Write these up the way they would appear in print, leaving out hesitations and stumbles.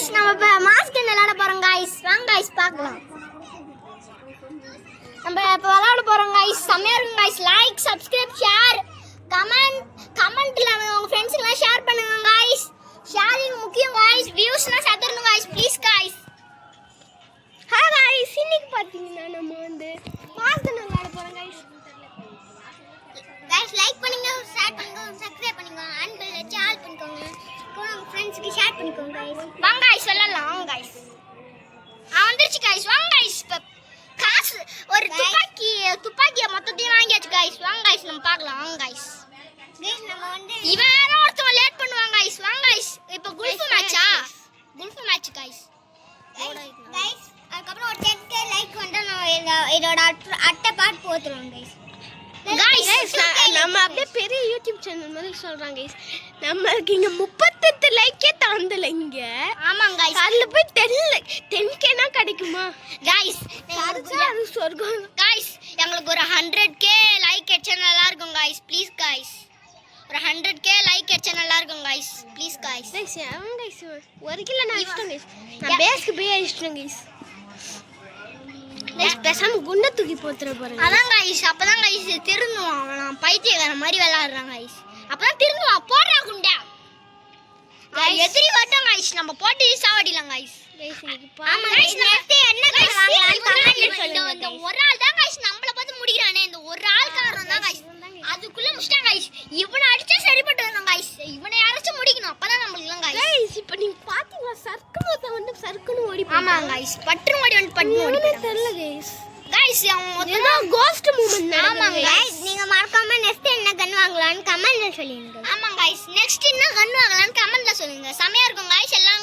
guys நம்ம இப்ப mask விளையாட போறோம் गाइस வாங்க गाइस பார்க்கலாம் நம்ம இப்ப விளையாட போறோம் गाइस செமையா இருக்கும் गाइस லைக் சப்ஸ்கிரைப் ஷேர் கமெண்ட்ல உங்க ஃப்ரெண்ட்ஸ்க்கு ஷேர் பண்ணுங்க गाइस ஷேரிங் முக்கியம் गाइस வியூஸ்னா சதறணும் guys please guys hi guys இன்னைக்கு பாத்தீங்கன்னா நம்ம வந்து மாஸ்க் விளையாட போறோம் गाइस गाइस லைக் பண்ணுங்க ஷேர் பண்ணுங்க சப்ஸ்கிரைப் பண்ணுங்க அண்ட் பெல் வச்சு ஆல் பண்ணிக்கோங்க உங்க ஃப்ரெண்ட்ஸ்க்கு ஷேர் பண்ணிக்கோங்க गाइस வாங்க गाइस சொல்லலாம் வாங்க गाइस வந்துருச்சு गाइस வாங்க गाइस காசு ஒரு துப்பாக்கிய மொத்தத்தையும் வாங்கியாச்சு गाइस வாங்க गाइस நம்ம பார்க்கலாம் வாங்க गाइस நம்ம வந்து இவன் ஒருத்தன் லேட் பண்ணுவாங்க गाइस வாங்க गाइस இப்போ குல்ஃப் மேட்ச் गाइस அதுக்கப்புறம் ஒரு 10k லைக் வந்தா நான் இதோட அட்டை பார்ட் போட்டுறோம் गाइस நம்ம அப்படியே பெரிய யூடியூப் சேனல் மாதிரி சொல்றாங்க गाइस நமக்கு இங்க 38 லைக்கே தாண்டலங்க ஆமா गाइस அதுல போய் 10k னா கிடைக்குமா गाइस அது சொர்க்கம் गाइस உங்களுக்கு ஒரு 100k லைக் கிடைச்சா நல்லா இருக்கும் गाइस ப்ளீஸ் गाइस ஒரு 100k லைக் கிடைச்சா நல்லா இருக்கும் गाइस ப்ளீஸ் गाइस गाइस அவங்க गाइस 1 கிலோ நான் அடிச்சிட்டேன் गाइस நான் பேஸ்க்கு போய் அடிச்சிட்டேன் गाइस गाइस பேசாம குண்ட தூக்கி போத்துற போறேன் அதான் गाइस அப்பதான் गाइस திருந்துவான் நான் பைத்தியக்கார மாதிரி விளையாடுறான் गाइस அப்பதான் திருந்துவான் போடுறா குண்டா எதிரி வரட்டும் गाइस நம்ம போட்டு சாவடிலாம் गाइस இன்னைக்கு ஆமா गाइस நெக்ஸ்ட் என்ன வாங்கலாம் கமெண்ட்ல சொல்லுங்க இந்த ஒரு ஆள் தான் गाइस நம்மள பார்த்து முடிறானே இந்த ஒரு ஆள் காரணம் தான் गाइस அதுக்குள்ள முஷ்டாங்க गाइस இவனை அடிச்சா சரிப்பட்டு வரும் गाइस இவனை யாராச்சும் முடிக்கணும் அப்பதான் நம்மளுக்குலாம் गाइस இப்போ நீங்க பாத்தீங்களா சர்க்குன்னு ஓடி ஆமா गाइस பட்டு ஓடி வந்து பட்டு ஓடி தெரியல गाइस அவன் ஏதோ கோஸ்ட் மூமென்ட் ஆமா गाइस நீங்க மறக்காம நெக்ஸ்ட் என்ன கன் வாங்கலாம்னு கமெண்ட்ல சொல்லுங்க ஆமா गाइस நெக்ஸ்ட் என்ன கன் வாங்கலாம்னு கமெண்ட்ல சொல்லுங்க செமையா இருக்கும் गाइस எல்லாம்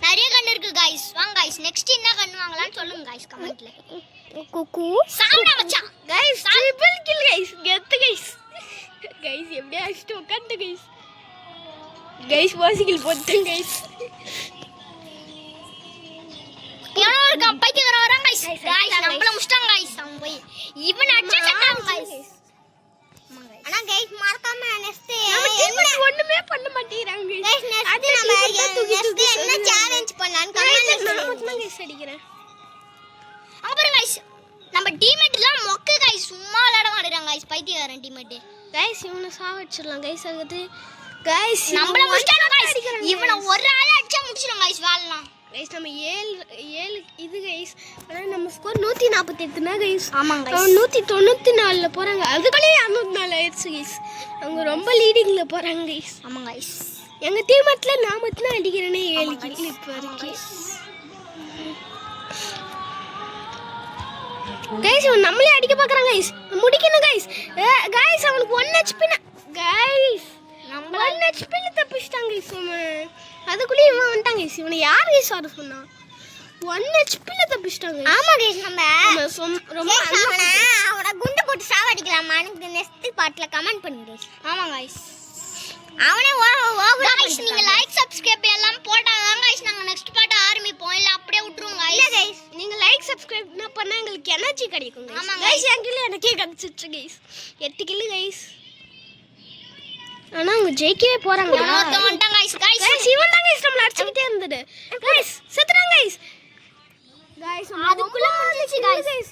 நிறைய கன் இருக்கு गाइस வாங்க गाइस நெக்ஸ்ட் என்ன கன் வாங்கலாம்னு சொல்லுங்க गाइस கமெண்ட்ல குக்கு சாவுடா மச்சான் गाइस ட்ரிபிள் கில் गाइस கெத்து गाइस गाइस எப்படியே அடிச்சிட்டு உட்கார்ந்து गाइस வாசிக்கில் போட்டேன் गाइस ஏன்னா ஒரு கப்பைக்கு வராங்க गाइस நம்மள முஷ்டாங்க गाइस அவன் போய் இவன் அடிச்சா சட்டாங்க गाइस ஆனா गाइस மறக்காம நெக்ஸ்ட் நம்ம டீம் ஒண்ணுமே பண்ண மாட்டேங்கறாங்க गाइस நெக்ஸ்ட் நம்ம நெக்ஸ்ட் என்ன சேலஞ்ச் பண்ணலாம்னு கமெண்ட்ல சொல்லுங்க गाइस அடிக்கிறேன் அங்க பாருங்க गाइस நம்ம டீம்மேட்லாம் மொக்க गाइस சும்மா விளையாட மாட்டறாங்க गाइस பைத்தியக்காரன் டீம்மேட் गाइस இவனை சாவடிச்சிரலாம் गाइस அதுக்கு गाइस நம்மள முஷ்டாங்க गाइस இவனை ஒரு ஆள அடிச்சா முடிச்சிரும் गाइस வாளலாம் गाइस நம்ம 7 இது गाइस ஆனா நம்ம ஸ்கோர் 148 னா गाइस ஆமா गाइस 194 ல போறாங்க அதுக்குள்ளே 204 ஆயிடுச்சு गाइस அவங்க ரொம்ப லீடிங்ல போறாங்க गाइस ஆமா गाइस எங்க டீம்மேட்ல நான் மட்டும் அடிக்கிறேனே 7 கில் இப்ப இருக்கு गाइस அவன் நம்மளே அடிக்க பார்க்கறாங்க गाइस முடிக்கணும் गाइस गाइस அவனுக்கு 1 HP गाइस நம்ம 1 HP ல தப்பிச்சிட்டாங்க गाइस அதுக்குள்ளே இவன் வந்துட்டாங்க गाइस இவனை யார் गाइस வர சொன்னா 1 HP ல தப்பிச்சிட்டாங்க ஆமா गाइस நம்ம ரொம்ப அவன குண்டு போட்டு சாவடிக்கலாமான்னு நெக்ஸ்ட் பார்ட்ல கமெண்ட் பண்ணுங்க गाइस ஆமா गाइस அவனே गाइस நீங்க லைக் சப்ஸ்கிரைப் எல்லாம் போட்டாதான் गाइस நாங்க நெக்ஸ்ட் பார்ட் ஆரம்பிப்போம் இல்ல அப்படியே விட்டுருவோம் गाइस இல்ல गाइस நீங்க லைக் சப்ஸ்கிரைப் பண்ணா உங்களுக்கு எனர்ஜி கிடைக்கும் गाइस ஆமா गाइस என்கிட்ட எனக்கே கிடைச்சிச்சு गाइस 8 கில் गाइस ஆனா அவங்க ஜெயிக்கவே போறாங்க ஒருத்தன் வந்துட்டான் गाइस गाइस இவன் தான் गाइस நம்மள அடிச்சிட்டே இருந்தது गाइस செத்துறாங்க गाइस அதுக்குள்ள முடிஞ்சிச்சு गाइस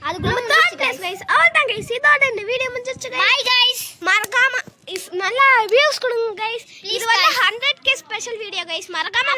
அதுக்குள்ள முடிஞ்சிச்சு गाइस அவ்வளவுதான் गाइस இதோட இந்த வீடியோ முடிஞ்சிச்சு गाइस பை गाइस மறக்காம நல்லா வியூஸ் கொடுங்க गाइस இது வந்து 100k ஸ்பெஷல் வீடியோ गाइस மறக்காம